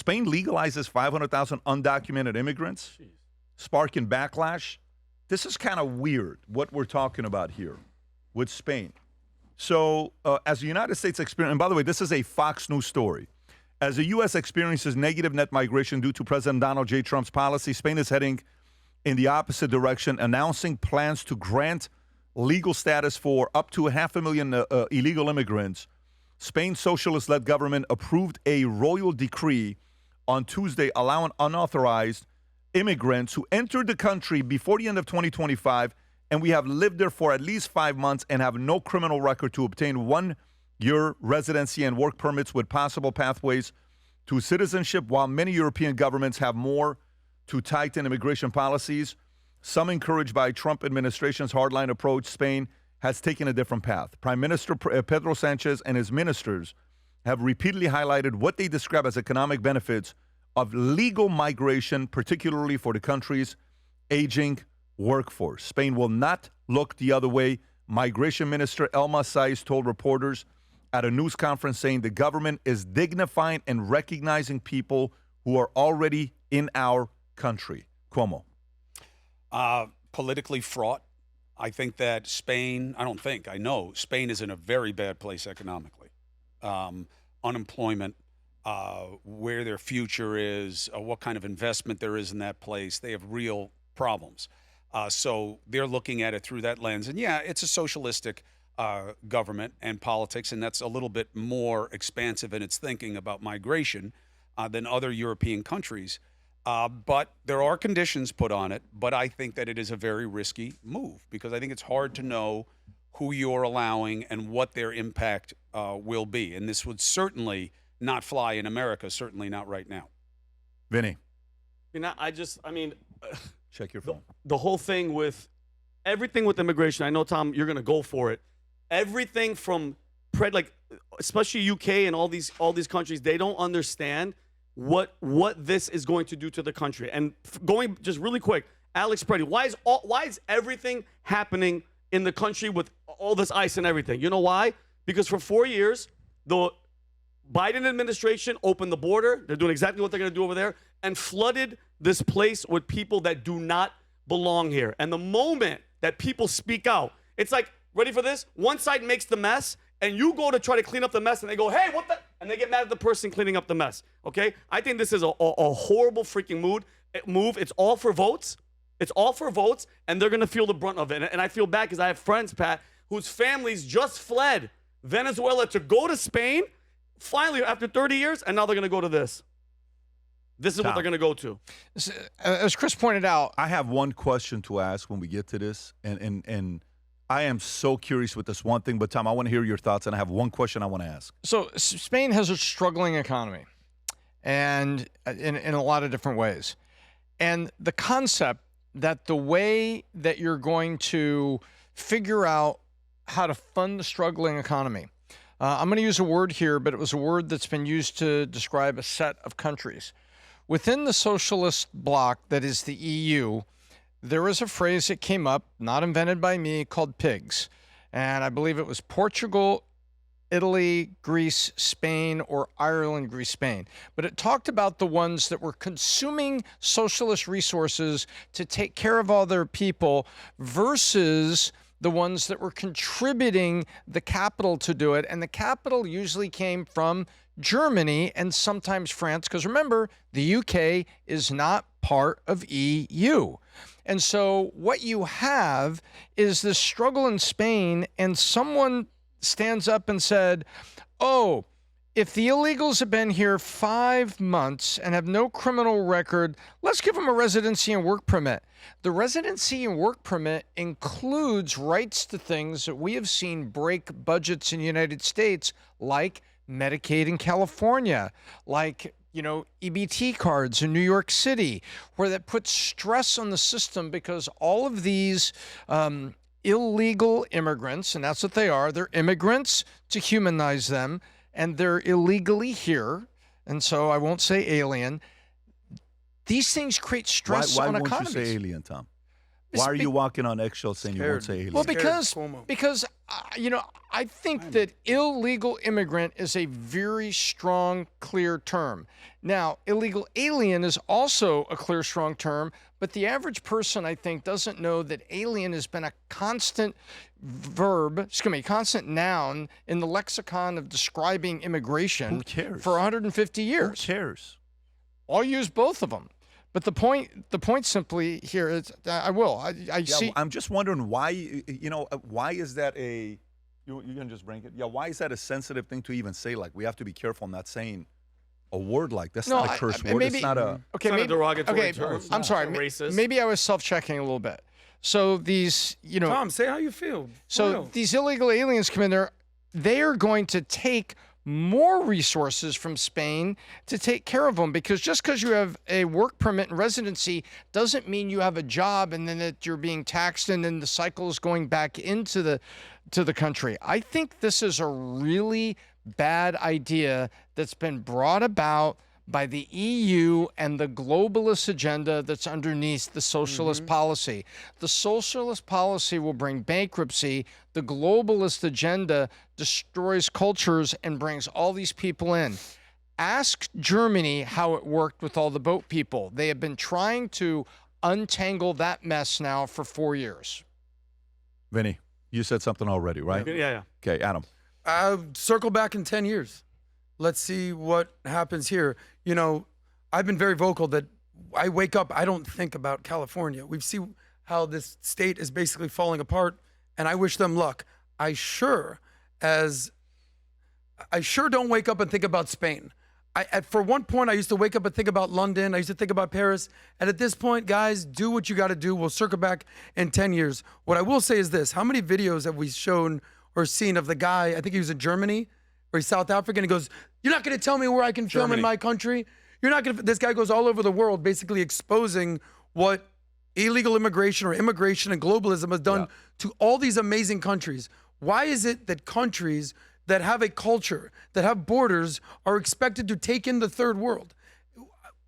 Spain legalizes 500,000 undocumented immigrants, sparking backlash. This is kind of weird, what we're talking about here with Spain. So as the United States experience, and by the way, this is a Fox News story. As the U.S. experiences negative net migration due to President Donald J. Trump's policy, Spain is heading in the opposite direction, announcing plans to grant legal status for up to 500,000 illegal immigrants. Spain's socialist-led government approved a royal decree on Tuesday allowing unauthorized immigrants who entered the country before the end of 2025 and we have lived there for at least 5 months and have no criminal record to obtain 1 year residency and work permits with possible pathways to citizenship. While many European governments have more to tighten immigration policies, some encouraged by Trump administration's hardline approach, Spain has taken a different path. Prime Minister Pedro Sanchez and his ministers have repeatedly highlighted what they describe as economic benefits of legal migration, particularly for the country's aging workforce. Spain will not look the other way. Migration Minister Elma Saiz told reporters at a news conference saying the government is dignifying and recognizing people who are already in our country. Cuomo. Politically fraught. I think that Spain, I know Spain is in a very bad place economically. Unemployment, where their future is, what kind of investment there is in that place. They have real problems. So they're looking at it through that lens. And yeah, it's a socialistic government and politics, and that's a little bit more expansive in its thinking about migration than other European countries. But there are conditions put on it, but I think that it is a very risky move because I think it's hard to know who you're allowing and what their impact will be. And this would certainly not fly in America, certainly not right now. Vinny. Check your phone. The whole thing with everything with immigration, I know, Tom, you're going to go for it. Everything from, especially UK and all these countries, they don't understand what this is going to do to the country. And going just really quick, Alex Preddy, why is everything happening in the country with all this ICE and everything? You know why? Because for 4 years, the Biden administration opened the border. They're doing exactly what they're going to do over there and flooded this place with people that do not belong here. And the moment that people speak out, it's like, ready for this? One side makes the mess, and you go to try to clean up the mess, and they go, hey, what the? And they get mad at the person cleaning up the mess, okay? I think this is a horrible freaking move. It's all for votes. It's all for votes, and they're going to feel the brunt of it. And I feel bad because I have friends, Pat, whose families just fled Venezuela to go to Spain, finally, after 30 years, and now they're going to go to this. This is what they're going to go to. As Chris pointed out, I have one question to ask when we get to this, and I am so curious with this one thing, but Tom, I want to hear your thoughts, and I have one question I want to ask. So Spain has a struggling economy, and in a lot of different ways. And the concept that the way that you're going to figure out how to fund the struggling economy, I'm going to use a word here, but it was a word that's been used to describe a set of countries. Within the socialist bloc that is the EU, there is a phrase that came up, not invented by me, called pigs. And I believe it was Portugal, Italy, Greece, Spain, or Ireland, Greece, Spain. But it talked about the ones that were consuming socialist resources to take care of all their people versus the ones that were contributing the capital to do it. And the capital usually came from Germany and sometimes France, because remember, the UK is not part of EU. And so what you have is this struggle in Spain, and someone stands up and said, oh, if the illegals have been here 5 months and have no criminal record, let's give them a residency and work permit. The residency and work permit includes rights to things that we have seen break budgets in the United States, like Medicaid in California, like, EBT cards in New York City, where that puts stress on the system because all of these illegal immigrants, and that's what they are, they're immigrants to humanize them, and they're illegally here, and so I won't say alien. These things create stress on economies. Why won't you say alien, Tom? Why are you walking on eggshells saying you won't say alien? Well, because I think that illegal immigrant is a very strong, clear term. Now, illegal alien is also a clear, strong term, but the average person, I think, doesn't know that alien has been a constant constant noun in the lexicon of describing immigration Who cares? for 150 years. Who cares? I'll use both of them. But the point simply here is, I see. I'm just wondering why, why is that you're going to just bring it? Yeah, why is that a sensitive thing to even say? Like, we have to be careful not saying a word like that's not a curse word. Maybe, it's not a... It's not a derogatory term. I'm sorry. Racist. Maybe I was self-checking a little bit. So these, Tom, say how you feel. So these illegal aliens come in there. They are going to take more resources from Spain to take care of them, because just because you have a work permit and residency doesn't mean you have a job and then that you're being taxed and then the cycle is going back into the country. I think this is a really bad idea that's been brought about by the EU and the globalist agenda that's underneath the socialist policy. The socialist policy will bring bankruptcy. The globalist agenda destroys cultures and brings all these people in. Ask Germany how it worked with all the boat people. They have been trying to untangle that mess now for 4 years. Vinny, you said something already, right? Yeah. Okay, Adam. Circle back in 10 years. Let's see what happens here. I've been very vocal that I wake up, I don't think about California. We see how this state is basically falling apart, and I wish them luck. I sure don't wake up and think about Spain. For one point, I used to wake up and think about London. I used to think about Paris. And at this point, guys, do what you got to do. We'll circle back in 10 years. What I will say is this. How many videos have we shown or seen of the guy, I think he was in Germany, or he's South African, he goes, "You're not going to tell me where I can film in my country? You're not going to..." This guy goes all over the world basically exposing what illegal immigration or immigration and globalism has done to all these amazing countries. Why is it that countries that have a culture, that have borders, are expected to take in the third world?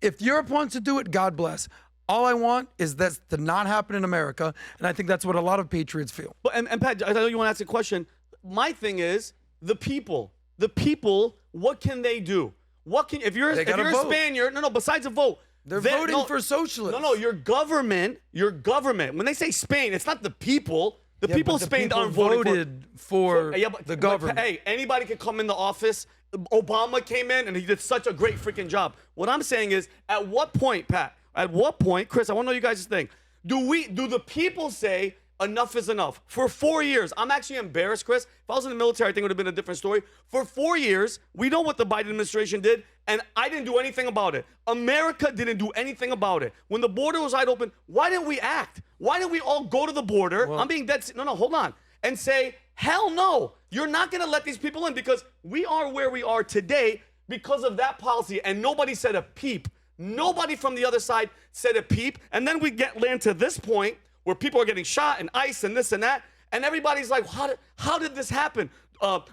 If Europe wants to do it, God bless. All I want is that to not happen in America, and I think that's what a lot of patriots feel. But and Pat, I know you want to ask a question. My thing is the people. The people, what can they do? If you're a Spaniard, besides a vote. They're voting for socialists. No, your government, when they say Spain, it's not the people. The people of Spain aren't voted for the government. Hey, anybody can come in the office. Obama came in and he did such a great freaking job. What I'm saying is, at what point, Pat, Chris, I want to know you guys' thing. Do the people say enough is enough? For 4 years, I'm actually embarrassed, Chris. If I was in the military, I think it would have been a different story. For 4 years, we know what the Biden administration did, and I didn't do anything about it. America didn't do anything about it. When the border was wide open, why didn't we act? Why didn't we all go to the border? I'm being dead. No, hold on. And say, hell no, you're not going to let these people in, because we are where we are today because of that policy, and nobody said a peep. Nobody from the other side said a peep. And then we land to this point where people are getting shot and ICE and this and that, and everybody's like, how did this happen?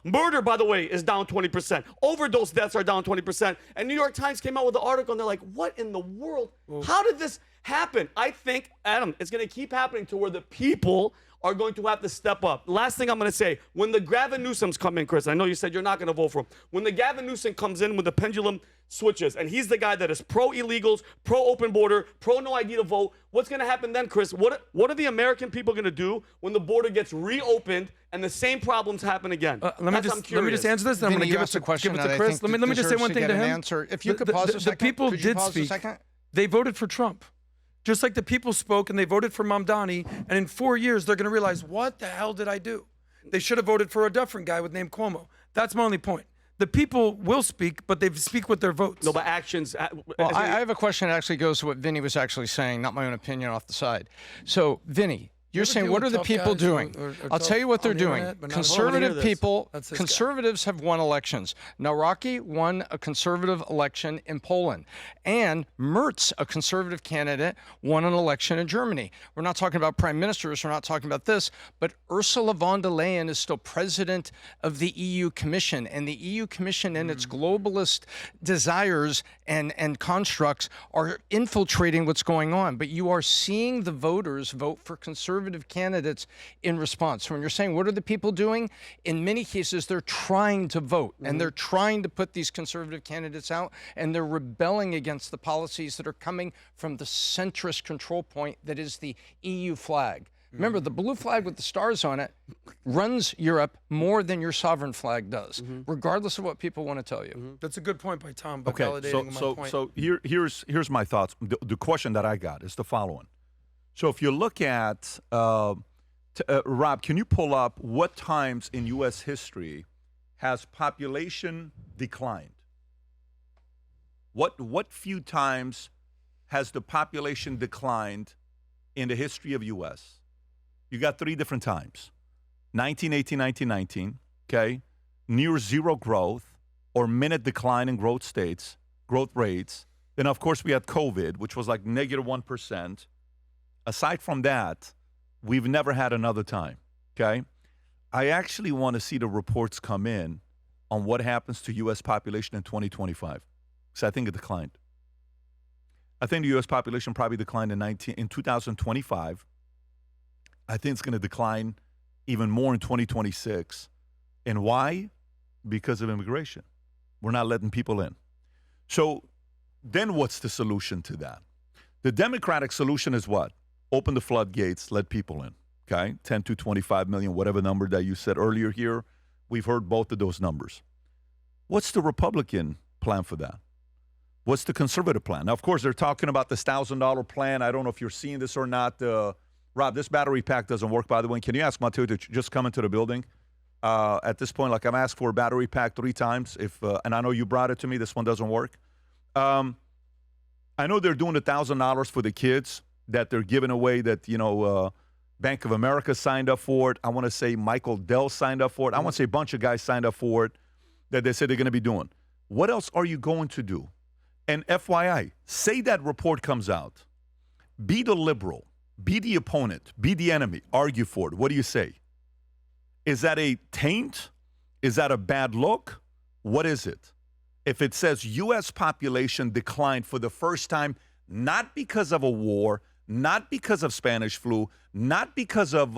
Murder, by the way, is down 20%. Overdose deaths are down 20%. And New York Times came out with an article, and they're like, what in the world? How did this happen? I think, Adam, it's going to keep happening to where the people are going to have to step up. Last thing I'm going to say, when the Gavin Newsoms come in, Chris, I know you said you're not going to vote for him. When the Gavin Newsom comes in, when the pendulum switches, and he's the guy that is pro-illegals, pro-open border, pro-no ID to vote, what's going to happen then, Chris? What are the American people going to do when the border gets reopened and the same problems happen again? Let me just answer this, then I'm going to give it to Chris. Let me just say one thing to him. If you could pause a second. The people did speak. They voted for Trump. Just like the people spoke and they voted for Mamdani, and in 4 years they're going to realize, what the hell did I do? They should have voted for a different guy with name Cuomo. That's my only point. The people will speak, but they speak with their votes. No, but actions. Well, I have a question that actually goes to what Vinny was actually saying, not my own opinion off the side. So, Vinny, you're saying, what are the people doing? I'll tell you what they're doing. Conservative people, conservatives have won elections. Nawrocki won a conservative election in Poland. And Merz, a conservative candidate, won an election in Germany. We're not talking about prime ministers. We're not talking about this. But Ursula von der Leyen is still president of the EU Commission. And the EU Commission and its globalist desires and constructs are infiltrating what's going on. But you are seeing the voters vote for conservatives conservative candidates in response. So when you're saying, what are the people doing? In many cases, they're trying to vote, and they're trying to put these conservative candidates out, and they're rebelling against the policies that are coming from the centrist control point that is the EU flag. Remember, the blue flag with the stars on it runs Europe more than your sovereign flag does, regardless of what people want to tell you. That's a good point by Tom, but Okay, validating my point. so here's my thoughts. The question that I got is the following. So if you look at, Rob, can you pull up what times in U.S. history has population declined? What few times has the population declined in the history of U.S.? You got 3 different times. 1918, 1919, okay? Near zero growth or minute decline in growth rates. Then, of course, we had COVID, which was like negative 1%. Aside from that, we've never had another time, okay? I actually want to see the reports come in on what happens to U.S. population in 2025, because I think it declined. I think the U.S. population probably declined in 2025. I think it's going to decline even more in 2026. And why? Because of immigration. We're not letting people in. So then what's the solution to that? The Democratic solution is what? Open the floodgates, let people in, okay? 10 to 25 million, whatever number that you said earlier here. We've heard both of those numbers. What's the Republican plan for that? What's the conservative plan? Now, of course, they're talking about this $1,000 plan. I don't know if you're seeing this or not. Rob, this battery pack doesn't work, by the way. Can you ask Mateo to just come into the building? At this point, like, I'm asked for a battery pack 3 times. And I know you brought it to me. This one doesn't work. I know they're doing $1,000 for the kids that they're giving away that, Bank of America signed up for it. I want to say Michael Dell signed up for it. I want to say a bunch of guys signed up for it that they said they're going to be doing. What else are you going to do? And FYI, say that report comes out. Be the liberal. Be the opponent. Be the enemy. Argue for it. What do you say? Is that a taint? Is that a bad look? What is it? If it says U.S. population declined for the first time, not because of a war, not because of Spanish flu, not because of,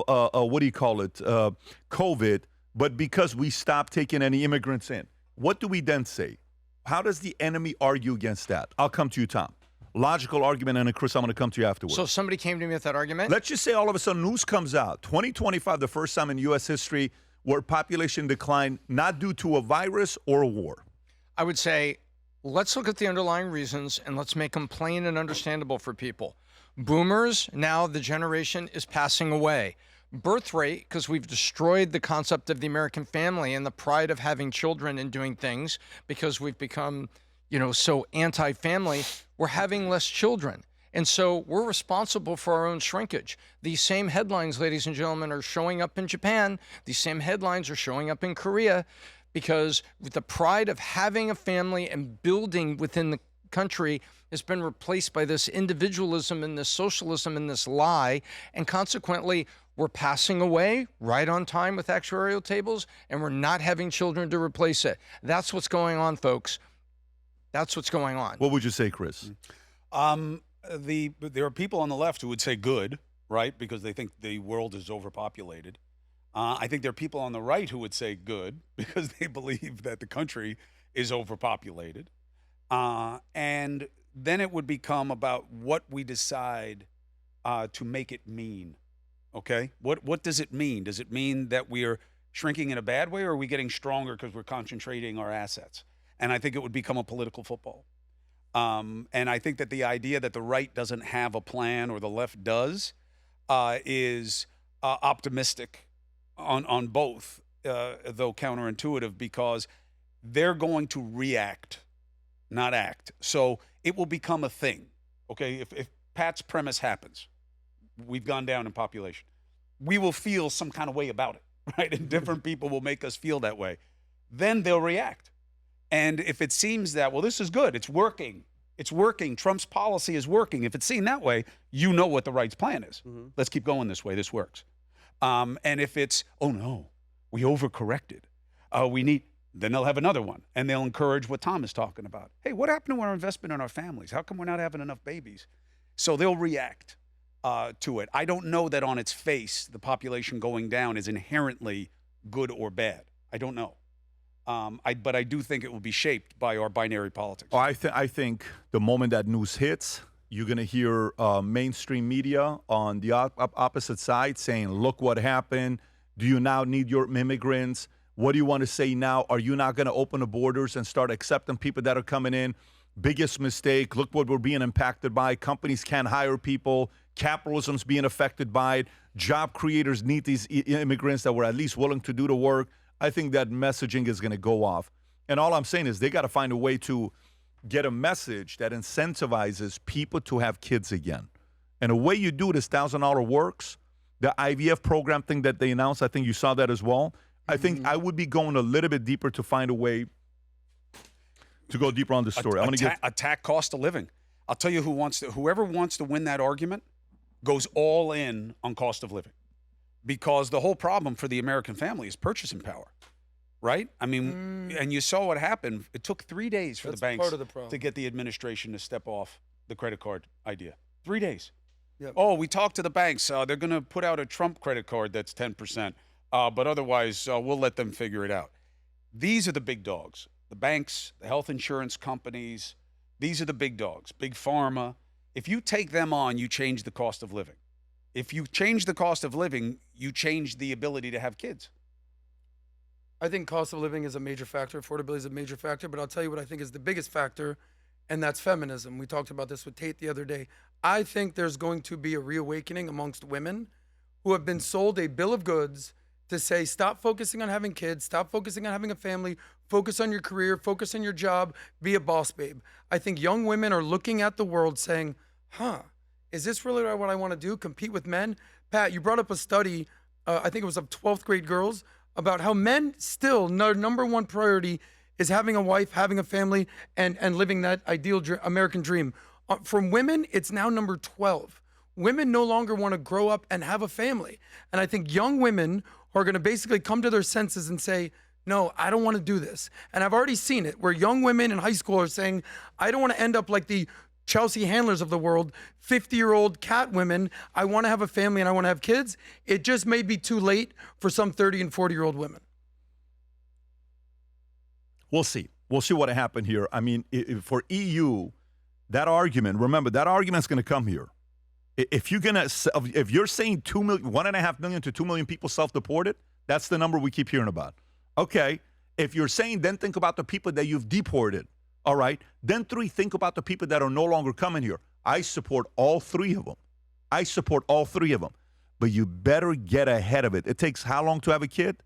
COVID, but because we stopped taking any immigrants in. What do we then say? How does the enemy argue against that? I'll come to you, Tom. Logical argument, and then, Chris, I'm going to come to you afterwards. So somebody came to me with that argument? Let's just say all of a sudden news comes out. 2025, the first time in U.S. history where population declined, not due to a virus or a war. I would say, let's look at the underlying reasons and let's make them plain and understandable for people. Boomers, now the generation is passing away. Birth rate, because we've destroyed the concept of the American family and the pride of having children and doing things because we've become, so anti-family, we're having less children. And so we're responsible for our own shrinkage. These same headlines, ladies and gentlemen, are showing up in Japan. These same headlines are showing up in Korea because with the pride of having a family and building within the country has been replaced by this individualism and this socialism and this lie. And consequently, we're passing away right on time with actuarial tables, and we're not having children to replace it. That's what's going on, folks. That's what's going on. What would you say, Chris? There are people on the left who would say good, right, because they think the world is overpopulated. I think there are people on the right who would say good because they believe that the country is overpopulated. And then it would become about what we decide to make it mean. Okay? What does it mean? Does it mean that we are shrinking in a bad way, or are we getting stronger because we're concentrating our assets? And I think it would become a political football. And I think that the idea that the right doesn't have a plan or the left does is optimistic on both, though counterintuitive, because they're going to react, not act. So it will become a thing. Okay, if Pat's premise happens, we've gone down in population, we will feel some kind of way about it, right? And different people will make us feel that way. Then they'll react. And if it seems that, well, this is good, it's working, Trump's policy is working, if it's seen that way, you know what the right's plan is. Let's keep going this way, this works. And if it's, oh no, we overcorrected, then they'll have another one, and they'll encourage what Tom is talking about. Hey, what happened to our investment in our families? How come we're not having enough babies? So they'll react. to it. I don't know that on its face the population going down is inherently good or bad. I don't know. But I do think it will be shaped by our binary politics. Oh, I think the moment that news hits, you're going to hear mainstream media on the opposite side saying, look what happened. Do you now need your immigrants? What do you want to say now? Are you not going to open the borders and start accepting people that are coming in? Biggest mistake. Look what we're being impacted by. Companies can't hire people. Capitalism's being affected by it. Job creators need these immigrants that were at least willing to do the work. I think that messaging is going to go off. And all I'm saying is they got to find a way to get a message that incentivizes people to have kids again. And the way you do this $1,000 works. The IVF program thing that they announced, I think you saw that as well. I think I would be going a little bit deeper to find a way to go deeper on the story. I'm going to attack cost of living. I'll tell you whoever wants to win that argument goes all in on cost of living, because the whole problem for the American family is purchasing power, right? I mean, and you saw what happened. It took 3 days for the banks to get the administration to step off the credit card idea. 3 days. Yep. Oh, we talked to the banks. They're going to put out a Trump credit card that's 10%, but otherwise we'll let them figure it out. These are the big dogs. The banks, the health insurance companies, these are the big dogs, big pharma. If you take them on, you change the cost of living. If you change the cost of living, you change the ability to have kids. I think cost of living is a major factor. Affordability is a major factor. But I'll tell you what I think is the biggest factor, and that's feminism. We talked about this with Tate the other day. I think there's going to be a reawakening amongst women who have been sold a bill of goods to say, stop focusing on having kids, stop focusing on having a family, focus on your career, focus on your job, be a boss babe. I think young women are looking at the world saying, is this really what I want to do, compete with men? Pat, you brought up a study, I think it was of 12th grade girls, about how men still, their number one priority is having a wife, having a family, and living that ideal American dream. From women, it's now number 12. Women no longer want to grow up and have a family. And I think young women are going to basically come to their senses and say, no, I don't want to do this. And I've already seen it where young women in high school are saying, I don't want to end up like the Chelsea Handlers of the world, 50-year-old cat women. I want to have a family and I want to have kids. It just may be too late for some 30 and 40-year-old women. We'll see. We'll see what happened here. I mean, for EU, that argument, remember, that argument's going to come here. If you're saying 2 million, 1.5 million to 2 million people self-deported, that's the number we keep hearing about. Okay. If you're saying, then think about the people that you've deported. All right. Then 3, think about the people that are no longer coming here. I support all 3 of them. But you better get ahead of it. It takes how long to have a kid?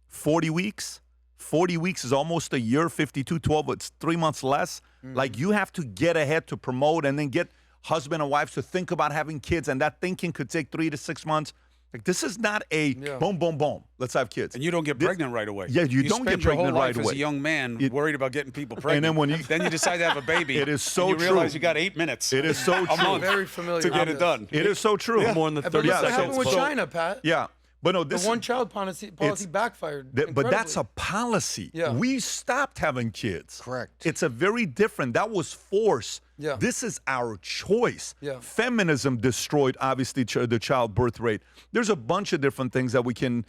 40 weeks? 40 weeks is almost a year, 52, 12, it's 3 months less. Like, you have to get ahead to promote and then get husband and wives to think about having kids, and that thinking could take 3 to 6 months. Like, this is not a boom, boom, boom, let's have kids. And you don't get pregnant right away. Yeah, you don't get pregnant right away. As a young man, worried about getting people pregnant. And then you decide to have a baby. It is so and true. you realize you got 8 minutes. It is so true. Very familiar to get with it done. It is so true. More than 30 But look what seconds. happened with China, Pat. Yeah. But no, this The one-child policy backfired. but that's a policy. Yeah. We stopped having kids. Correct. It's a very different. That was force. Yeah. This is our choice. Yeah. Feminism destroyed, obviously, the child birth rate. There's a bunch of different things that we can,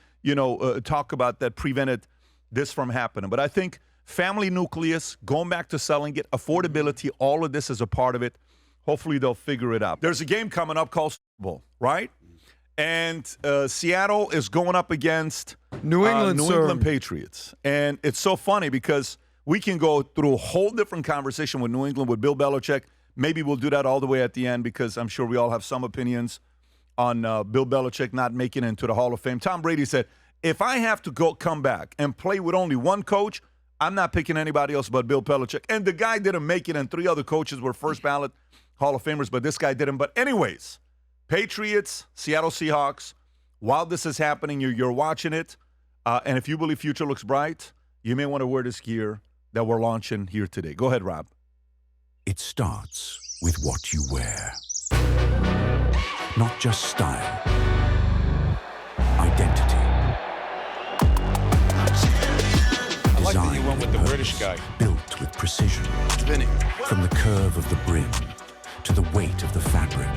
talk about that prevented this from happening. But I think family nucleus, going back to selling it, affordability, all of this is a part of it. Hopefully, they'll figure it out. There's a game coming up called Super Bowl, right? And Seattle is going up against New England Patriots. And it's so funny because we can go through a whole different conversation with New England, with Bill Belichick. Maybe we'll do that all the way at the end because I'm sure we all have some opinions on Bill Belichick not making it into the Hall of Fame. Tom Brady said, if I have to come back and play with only one coach, I'm not picking anybody else but Bill Belichick. And the guy didn't make it, and 3 other coaches were first ballot Hall of Famers, but this guy didn't. But anyways, Patriots, Seattle Seahawks, while this is happening, you're watching it, and if you believe future looks bright, you may want to wear this gear that we're launching here today. Go ahead, Rob. It starts with what you wear. Not just style, identity. I like that you went with the British guy. Built with precision. From the curve of the brim to the weight of the fabric.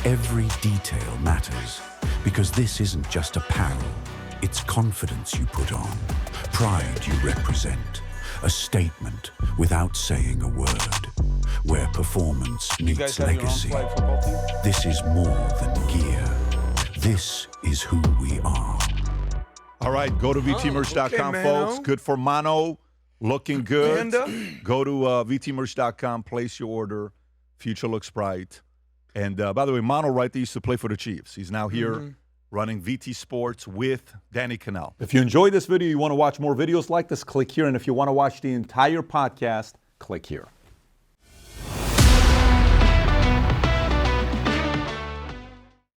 Every detail matters, because this isn't just apparel. It's confidence you put on, pride you represent, a statement without saying a word, where performance You guys meets have your own legacy. flag football team? This is more than gear. This is who we are. All right, go to VTmerch.com, okay, folks. Mano. Good for Mano. Looking good. Panda. Go to VTmerch.com, place your order. Future looks bright. And by the way, Mano, right there, used to play for the Chiefs. He's now here running VT Sports with Danny Cannell. If you enjoyed this video, you want to watch more videos like this, click here. And if you want to watch the entire podcast, click here.